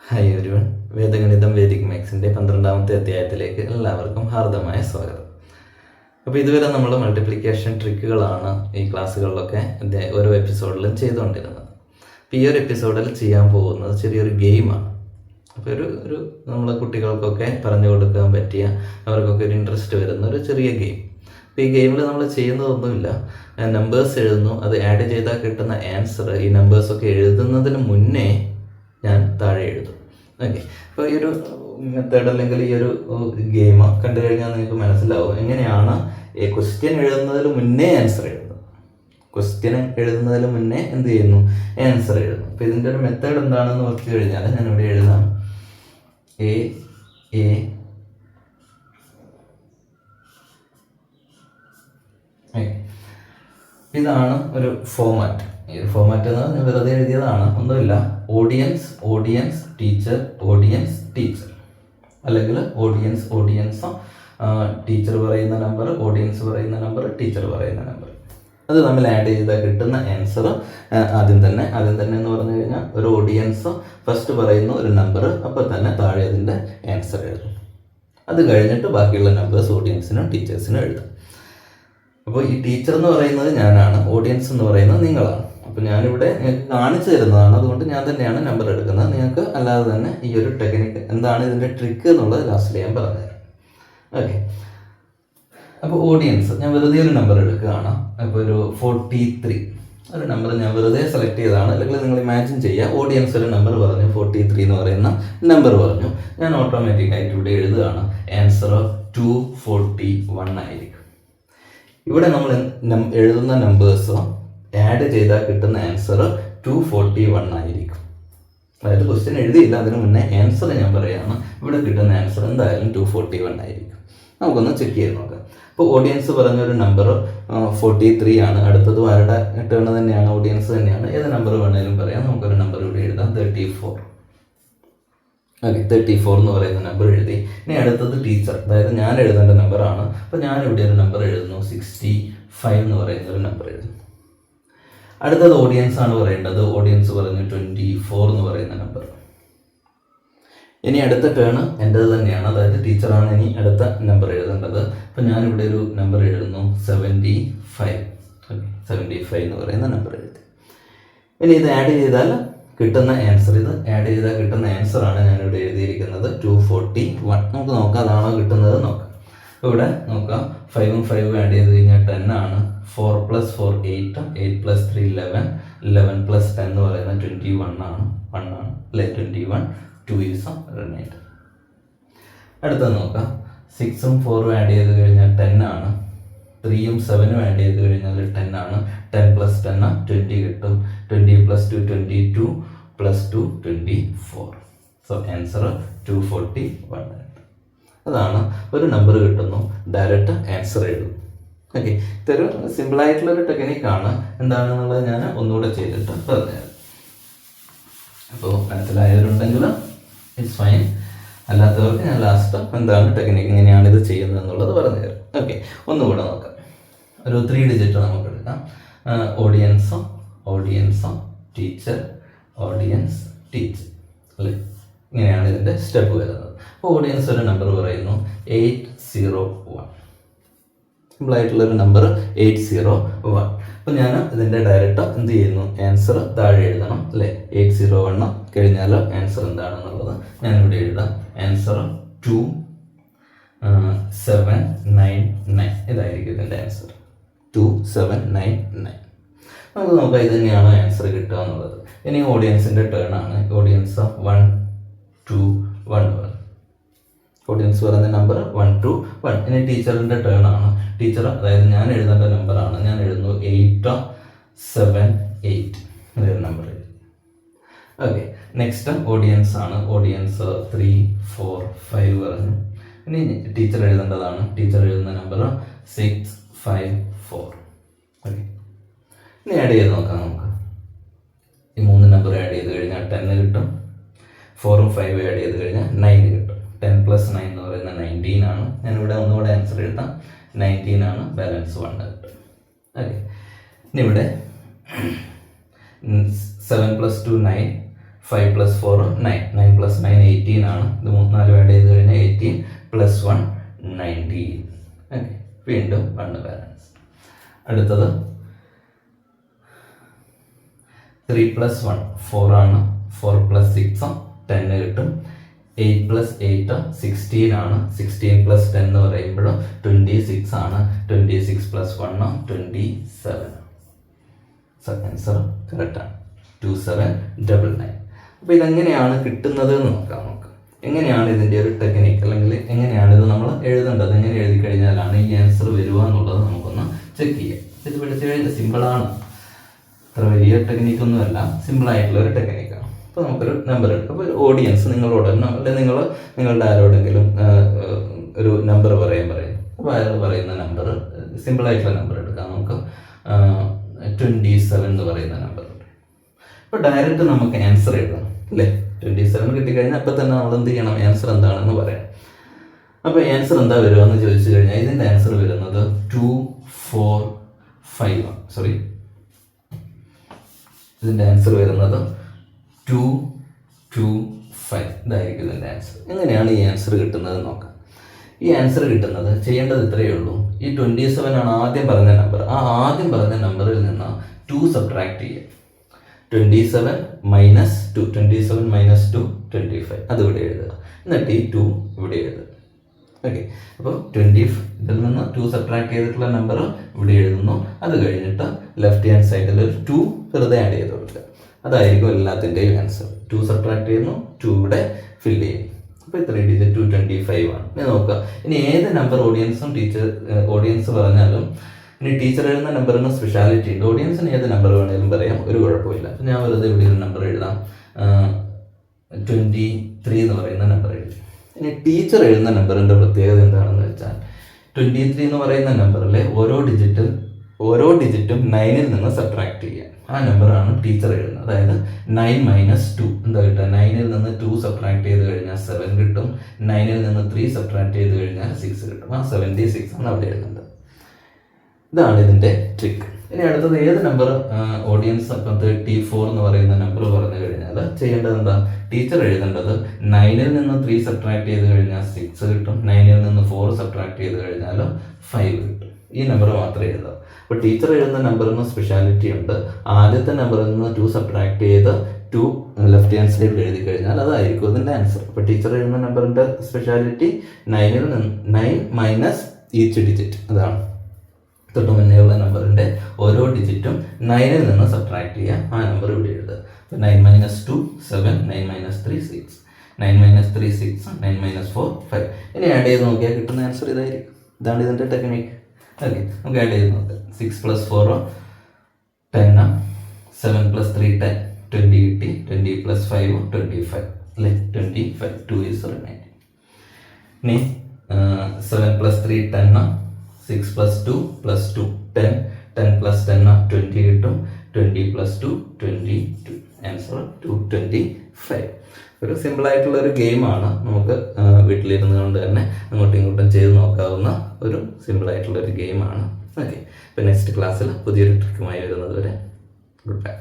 Hi everyone, വേദഗണിതം Vedic മാത്സിൻ്റെ 12ാമത്തെ അധ്യായത്തിലേക്ക് എല്ലാവർക്കും ഹാർദമായ സ്വാഗതം. അപ്പോൾ ഇതുവരെ നമ്മൾ മൾട്ടിപ്ലിക്കേഷൻ ട്രിക്കുകളാണ് ഈ ക്ലാസ്സുകളിലൊക്കെ ഓരോ എപ്പിസോഡിലും ചെയ്തുകൊണ്ടിരുന്നത്. അപ്പോൾ ഈ ഒരു എപ്പിസോഡിൽ ചെയ്യാൻ പോകുന്നത് ചെറിയൊരു ഗെയിമാണ്. അപ്പോൾ ഒരു നമ്മളെ കുട്ടികൾക്കൊക്കെ പറഞ്ഞു കൊടുക്കാൻ പറ്റിയ, അവർക്കൊക്കെ ഒരു ഇൻട്രസ്റ്റ് വരുന്ന ഒരു ചെറിയ ഗെയിം. അപ്പോൾ ഈ ഗെയിമിൽ നമ്മൾ ചെയ്യുന്നതൊന്നുമില്ല, നമ്പേഴ്സ് എഴുതുന്നു, അത് ആഡ് ചെയ്താൽ കിട്ടുന്ന ആൻസർ ഈ നമ്പേഴ്സൊക്കെ എഴുതുന്നതിന് മുന്നേ ഞാൻ താഴെ എഴുതും. ഓക്കെ, അപ്പോൾ ഈ ഒരു മെത്തേഡ് അല്ലെങ്കിൽ ഈ ഒരു ഗെയിം കണ്ടു കഴിഞ്ഞാൽ നിങ്ങൾക്ക് മനസ്സിലാവും എങ്ങനെയാണ് ഈ ക്വസ്റ്റ്യൻ എഴുതുന്നതിന് മുന്നേ ആൻസർ എഴുതുന്നത്. ക്വസ്റ്റ്യൻ എഴുതുന്നതിന് മുന്നേ എന്ത് ചെയ്യുന്നു? ആൻസർ എഴുതുന്നു. അപ്പോൾ ഇതിൻ്റെ ഒരു മെത്തേഡ് എന്താണെന്ന് വെച്ച് കഴിഞ്ഞാൽ ഞാനിവിടെ എഴുതാം എ ഇതാണ് ഒരു ഫോമാറ്റ്. ഈ ഫോമാറ്റ് എന്ന് പറഞ്ഞാൽ വെറുതെ എഴുതിയതാണ്, ഒന്നുമില്ല. ഓഡിയൻസ് ടീച്ചർ, ടീച്ചർ, അല്ലെങ്കിൽ ഓഡിയൻസ് ടീച്ചർ പറയുന്ന നമ്പർ, ഓഡിയൻസ് പറയുന്ന നമ്പർ, ടീച്ചർ പറയുന്ന നമ്പർ, അത് തമ്മിൽ ആഡ് ചെയ്താൽ കിട്ടുന്ന ആൻസർ ആദ്യം തന്നെ എന്ന് പറഞ്ഞു കഴിഞ്ഞാൽ ഒരു ഓഡിയൻസ് ഫസ്റ്റ് പറയുന്ന ഒരു നമ്പർ, അപ്പോൾ തന്നെ താഴെ അതിൻ്റെ ആൻസർ എഴുതും. അത് കഴിഞ്ഞിട്ട് ബാക്കിയുള്ള നമ്പേഴ്സ് ഓഡിയൻസിനും ടീച്ചേഴ്സിനും എഴുതും. അപ്പോൾ ഈ ടീച്ചർ എന്ന് പറയുന്നത് ഞാനാണ്, ഓഡിയൻസ് എന്ന് പറയുന്നത് നിങ്ങളാണ്. അപ്പോൾ ഞാനിവിടെ നിങ്ങൾക്ക് കാണിച്ചു തരുന്നതാണ്, അതുകൊണ്ട് ഞാൻ തന്നെയാണ് നമ്പർ എടുക്കുന്നത്. നിങ്ങൾക്ക് അല്ലാതെ തന്നെ ഈ ഒരു ടെക്നിക്ക് എന്താണ് ഇതിൻ്റെ ട്രിക്ക് എന്നുള്ളത് ലാസ്റ്റിൽ ഞാൻ പറഞ്ഞുതരാം. ഓക്കെ, അപ്പോൾ ഓഡിയൻസ് ഞാൻ വെറുതെ ഒരു നമ്പർ എടുക്കുകയാണ്. അപ്പോൾ ഒരു 43 ഒരു നമ്പർ ഞാൻ വെറുതെ സെലക്ട് ചെയ്തതാണ്, അല്ലെങ്കിൽ നിങ്ങൾ ഇമാജിൻ ചെയ്യുക. ഓഡിയൻസ് ഒരു നമ്പർ പറഞ്ഞു, 43 എന്ന് പറയുന്ന നമ്പർ പറഞ്ഞു. ഞാൻ ഓട്ടോമാറ്റിക്കായിട്ട് ഇവിടെ എഴുതുകയാണ്, ആൻസർ 241 ആയിരിക്കും. ഇവിടെ നമ്മൾ എഴുതുന്ന നമ്പേഴ്സ് ആഡ് ചെയ്താൽ കിട്ടുന്ന ആൻസർ 241 ആയിരിക്കും. അതായത് ക്വസ്റ്റ്യൻ എഴുതിയില്ല, അതിന് മുന്നേ ആൻസർ ഞാൻ പറയുകയാണ്. ഇവിടെ കിട്ടുന്ന ആൻസർ എന്തായാലും 241 ആയിരിക്കും. നമുക്കൊന്ന് ചെക്ക് ചെയ്ത് നോക്കാം. ഇപ്പോൾ ഓഡിയൻസ് പറഞ്ഞൊരു നമ്പർ 43 ആണ്. അടുത്തതും ആരുടെ ടേൺ തന്നെയാണ്, ഓഡിയൻസ് തന്നെയാണ്. ഏത് നമ്പർ വേണമെങ്കിലും പറയാം. നമുക്കൊരു നമ്പർ ഇവിടെ എഴുതാം, 34. ഓക്കെ, 34 എന്ന് പറയുന്ന നമ്പർ എഴുതി. ഇനി അടുത്തത് ടീച്ചർ, അതായത് ഞാൻ എഴുതേണ്ട നമ്പറാണ്. അപ്പോൾ ഞാനിവിടെ ഒരു നമ്പർ എഴുതുന്നു, 65 എന്ന് പറയുന്ന ഒരു നമ്പർ എഴുതുന്നു. അടുത്തത് ഓഡിയൻസ് ആണ് പറയേണ്ടത്. ഓഡിയൻസ് പറഞ്ഞു 24 എന്ന് പറയുന്ന നമ്പർ. ഇനി അടുത്ത ടേൺ എൻ്റേത് തന്നെയാണ്, അതായത് ടീച്ചറാണ് ഇനി അടുത്ത നമ്പർ എഴുതേണ്ടത്. അപ്പോൾ ഞാനിവിടെ ഒരു നമ്പർ എഴുതുന്നു, 75. 75 എന്ന് പറയുന്ന നമ്പർ എഴുതി. ഇനി ഇത് ആഡ് ചെയ്താൽ കിട്ടുന്ന ആൻസർ, ഇത് ആഡ് ചെയ്താൽ കിട്ടുന്ന ആൻസറാണ് ഞാനിവിടെ എഴുതിയിരിക്കുന്നത്, 241. നമുക്ക് നോക്കാം അതാണോ കിട്ടുന്നത് നോക്കാം. ഇവിടെ നോക്കാം, 5ഉം 5ഉം ആഡ് ചെയ്ത് കഴിഞ്ഞാൽ 10 ആണ്. 4 + 4 8, 8 + 3 11, 11 + 10 എന്ന് പറയുന്നത് 21 ആണ്. 1 ആണ് അല്ലേ, 21. 2 is right. അടുത്തത് നോക്കാം, 6ഉം 4ഉം ആഡ് ചെയ്ത് കഴിഞ്ഞാൽ 10 ആണ്. 3ഉം 7ഉം ആഡ് ചെയ്ത് കഴിഞ്ഞാൽ 10 ആണ്. 10 + 10 20 കിട്ടും. 20 + 2 22 + 2 24. So answer 241. അതാണ് ഒരു നമ്പർ കിട്ടുന്നു, ഡയറക്റ്റ് ആൻസർ എഴുതും. ഓക്കെ, ഇതൊരു സിമ്പിളായിട്ടുള്ളൊരു ടെക്നിക്കാണ്. എന്താണെന്നുള്ളത് ഞാൻ ഒന്നുകൂടെ ചെയ്തിട്ട് പറഞ്ഞുതരാം. അപ്പോൾ മനസ്സിലായവരുണ്ടെങ്കിൽ ഇറ്റ്സ് ഫൈൻ, അല്ലാത്തവർക്ക് ഞാൻ ലാസ്റ്റ് എന്താണ് ടെക്നിക്ക്, ഇങ്ങനെയാണ് ഇത് ചെയ്യുന്നത് എന്നുള്ളത് പറഞ്ഞുതരാം. ഓക്കെ, ഒന്നുകൂടെ നോക്കാം. ഒരു 3 ഡിജിറ്റ് നമുക്ക് എടുക്കാം. ഓഡിയൻസ് ടീച്ചർ, ഓഡിയൻസ് ടീച്ചർ അല്ലേ, ഇങ്ങനെയാണ് ഇതിൻ്റെ സ്റ്റെപ്പ് വരുന്നത്. അപ്പോൾ ഓഡിയൻസ് ഒരു നമ്പർ പറയുന്നു, 801. സിമ്പിളായിട്ടുള്ളൊരു നമ്പർ 801. അപ്പോൾ ഞാൻ ഇതിൻ്റെ ഡയറക്റ്റ് എന്ത് ചെയ്യുന്നു, ആൻസർ താഴെ എഴുതണം അല്ലേ. 801 കഴിഞ്ഞാൽ ആൻസർ എന്താണെന്നുള്ളത് ഞാനിവിടെ എഴുതാം. ആൻസർ 2799 ഇതായിരിക്കും ഇതിൻ്റെ ആൻസർ, 2799. നമുക്ക് നോക്കാം ഇത് തന്നെയാണോ ആൻസർ കിട്ടുക എന്നുള്ളത്. ഇനി ഓഡിയൻസിൻ്റെ ടേൺ ആണ്. ഓഡിയൻസ് 1 2 1 ഓഡിയൻസ് പറയുന്ന നമ്പർ 1 2 1. ഇനി ടീച്ചറിൻ്റെ ടേൺ ആണ്. ടീച്ചർ, അതായത് ഞാൻ എഴുതേണ്ട നമ്പറാണ്. ഞാൻ എഴുതുന്നു 878 എന്നൊരു നമ്പർ എഴുതി. ഓക്കെ, നെക്സ്റ്റ് ഓഡിയൻസ് ആണ്. ഓഡിയൻസ് 3 4 5 പറഞ്ഞു. ഇനി ടീച്ചർ എഴുതേണ്ടതാണ്. ടീച്ചർ എഴുതുന്ന നമ്പർ 654. ഓക്കെ, ഇനി ആഡ് ചെയ്ത് നോക്കാം. നമുക്ക് ഈ 3 നമ്പർ ആഡ് ചെയ്ത് കഴിഞ്ഞാൽ 10 കിട്ടും. 4ഉം 5ഉം ആഡ് ചെയ്ത് കഴിഞ്ഞാൽ 9 കിട്ടും. 10 + 9 എന്ന് പറയുന്നത് 19 ആണ്. ഞാനിവിടെ ഒന്നുകൂടെ ആൻസർ എഴുതാം, 19 ആണ്. ബാലൻസ് 1 കിട്ടും. ഓക്കെ, ഇനി ഇവിടെ 7 + 2 9, 5 + 4 9, 9 + 9 18 ആണ്. ഇത് 4 ആഡ് ചെയ്ത് കഴിഞ്ഞാൽ 18 + 1 19. ഓക്കെ, വീണ്ടും 1 ബാലൻസ്. അടുത്തത് 3 + 1 4 ആണ്. 4 + 6 10 കിട്ടും. 8 + 8 16 ആണ്. 16 + 10 എന്ന് പറയുമ്പോൾ 26 ആണ്. 26 + 1 27. ആൻസർ കറക്റ്റാണ്. 2799. അപ്പോൾ ഇതെങ്ങനെയാണ് കിട്ടുന്നത് എന്ന് നോക്കാം. എങ്ങനെയാണ് ഇതിൻ്റെ ഒരു ടെക്നിക്ക്, അല്ലെങ്കിൽ എങ്ങനെയാണ് ഇത് നമ്മൾ എഴുതേണ്ടത്, എങ്ങനെ എഴുതി കഴിഞ്ഞാലാണ് ഈ ആൻസർ വരിക എന്നുള്ളത് നമുക്കൊന്ന് ചെക്ക് ചെയ്യാം. ഇത് പഠിച്ചു കഴിഞ്ഞാൽ സിമ്പിളാണ്, അത്ര വലിയ ടെക്നിക്കൊന്നുമല്ല, സിമ്പിളായിട്ടുള്ള ഒരു ടെക്നിക്കാണ്. അപ്പോൾ നമുക്കൊരു നമ്പർ എടുക്കാം. അപ്പോൾ ഒരു ഓഡിയൻസ് നിങ്ങളോട്, അല്ലെങ്കിൽ നിങ്ങളുടെ ആരോടെങ്കിലും ഒരു നമ്പർ പറയും. അപ്പോൾ അയാൾ പറയുന്ന നമ്പർ, സിമ്പിളായിട്ടുള്ള നമ്പർ എടുക്കാം. നമുക്ക് 27 എന്ന് പറയുന്ന നമ്പർ. അപ്പോൾ ഡയറക്റ്റ് നമുക്ക് ആൻസർ എഴുതാം അല്ലേ. 27 കിട്ടിക്കഴിഞ്ഞാൽ അപ്പം തന്നെ നമ്മൾ എന്ത് ചെയ്യണം, ആൻസർ എന്താണെന്ന് പറയാം. അപ്പോൾ ആൻസർ എന്താ വരിക എന്ന് ചോദിച്ചു കഴിഞ്ഞാൽ ഇതിൻ്റെ ആൻസർ വരുന്നത് 245 ആണ്. സോറി, ഇതിൻ്റെ ആൻസർ വരുന്നത് 225. ഇതായിരിക്കും ഇതിൻ്റെ ആൻസർ. എങ്ങനെയാണ് ഈ ആൻസർ കിട്ടുന്നത് നോക്കാം. ഈ ആൻസർ കിട്ടുന്നത് ചെയ്യേണ്ടത് ഇത്രയേ ഉള്ളൂ. ഈ 27 ആണ് ആദ്യം പറഞ്ഞ നമ്പർ. ആ ആദ്യം പറഞ്ഞ നമ്പറിൽ നിന്ന് 2 സബ്ട്രാക്ട് ചെയ്യുക. 27 - 2, 27 - 2 25, അതിവിടെ എഴുതുക. എന്നിട്ട് ഈ 2 ഇവിടെ എഴുതുക. ഓക്കെ, അപ്പോൾ 20 ഇതിൽ നിന്ന് 2 സബ്ട്രാക്ട് ചെയ്തിട്ടുള്ള നമ്പർ ഇവിടെ എഴുതുന്നു. അത് കഴിഞ്ഞിട്ട് ലെഫ്റ്റ് ഹാൻഡ് സൈഡിൽ ഒരു 2 വെറുതെ ആഡ് ചെയ്ത് കൊടുക്കുക. അതായിരിക്കും എല്ലാത്തിൻ്റെയും ആൻസർ. 2 സബ്ട്രാക്ട് ചെയ്യുന്നു, 2 ഇവിടെ ഫില്ല് ചെയ്യുന്നു. അപ്പോൾ ഇത്രയും ഡിജിറ്റ് 225 ആണ്. ഇനി നോക്കുക, ഇനി ഏത് നമ്പർ ഓഡിയൻസ് പറഞ്ഞാലും, ഇനി ടീച്ചർ എഴുതുന്ന നമ്പറിന് സ്പെഷ്യാലിറ്റി ഉണ്ട്. ഓഡിയൻസിന് ഏത് നമ്പർ വേണമെങ്കിലും പറയാം, ഒരു കുഴപ്പമില്ല. അപ്പം ഞാൻ വെറുതെ ഇവിടെ ഒരു നമ്പർ എഴുതാം, 23 എന്ന് പറയുന്ന നമ്പർ എഴുതി. ഇനി ടീച്ചർ എഴുതുന്ന നമ്പറിൻ്റെ പ്രത്യേകത എന്താണെന്ന് വെച്ചാൽ 23 എന്ന് പറയുന്ന നമ്പറിലെ ഓരോ ഡിജിറ്റും 9ൽ നിന്ന് സബ്ട്രാക്ട് ചെയ്യുക. ആ നമ്പറാണ് ടീച്ചർ എഴുതുന്നത്. അതായത് 9 - 2 എന്താ കിട്ടുക, 9ൽ നിന്ന് 2 സബ്ട്രാക്ട് ചെയ്ത് കഴിഞ്ഞാൽ 7 കിട്ടും. 9ൽ നിന്ന് 3 സബ്ട്രാക്ട് ചെയ്ത് കഴിഞ്ഞാൽ 6 കിട്ടും. ആ 76 ആണ് അവിടെ എഴുതുന്നത്. ഇതാണ് ഇതിൻ്റെ ട്രിക്ക്. ഇനി അടുത്തത് ഏത് നമ്പർ ഓഡിയൻസ് അപ്പം 34 എന്ന് പറയുന്ന നമ്പർ പറഞ്ഞു കഴിഞ്ഞാൽ ചെയ്യേണ്ടത് എന്താ, ടീച്ചർ എഴുതേണ്ടത് 9ൽ നിന്ന് 3 സബ്ട്രാക്ട് ചെയ്ത് കഴിഞ്ഞാൽ 6 കിട്ടും. 9ൽ നിന്ന് 4 സബ്ട്രാക്ട് ചെയ്ത് കഴിഞ്ഞാൽ 5 കിട്ടും. ഈ നമ്പർ മാത്രമേ എഴുതാം. അപ്പോൾ ടീച്ചർ എഴുതുന്ന നമ്പറിന് സ്പെഷ്യാലിറ്റി ഉണ്ട്. ആദ്യത്തെ നമ്പറിൽ നിന്ന് 2 സബ്ട്രാക്ട് ചെയ്ത് 2 ലെഫ്റ്റ് ഹാൻഡ് സൈഡിൽ എഴുതി കഴിഞ്ഞാൽ അതായിരിക്കും ഇതിൻ്റെ ആൻസർ. അപ്പോൾ ടീച്ചർ എഴുതുന്ന നമ്പറിൻ്റെ സ്പെഷ്യാലിറ്റി 9 - ഈച്ച് ഡിജിറ്റ്, അതാണ് തൊട്ട് മുന്നേയുള്ള നമ്പറിൻ്റെ ഓരോ ഡിജിറ്റും 9ൽ നിന്ന് സബ്ട്രാക്ട് ചെയ്യുക. ആ നമ്പർ ഇവിടെ എഴുതുക. 9 - 2 7, 9 - 3 6, 9 - 3 6, 9 - 4 5. ഇനി ആഡ് ചെയ്ത് നോക്കിയാൽ കിട്ടുന്ന ആൻസർ ഇതായിരിക്കും. ഇതാണ് ഇതിൻ്റെ ടെക്നിക്ക്. ഓക്കെ, നമുക്ക് ആഡ് ചെയ്ത് നോക്കാം. 6 + 4 10, 7 + 3 10, 20 കിട്ടി. 20 + 5 25 അല്ലേ, 25. 2 is remaining. ഇനി 7 + 3 10, 6 + 2 + 2 10, 10 + 10 20 കിട്ടും. 20 + 2 22. ആൻസർ 225. ഒരു സിമ്പിളായിട്ടുള്ള ഒരു ഗെയിമാണ്. നമുക്ക് വീട്ടിലിരുന്ന് കൊണ്ട് തന്നെ അങ്ങോട്ടും ഇങ്ങോട്ടും ചെയ്ത് നോക്കാവുന്ന ഒരു സിമ്പിളായിട്ടുള്ളൊരു ഗെയിമാണ്. ഓക്കെ, അപ്പോൾ നെക്സ്റ്റ് ക്ലാസ്സിൽ പുതിയൊരു ട്രിക്കുമായി വരുന്നത് വരെ ഗുഡ് ബൈ.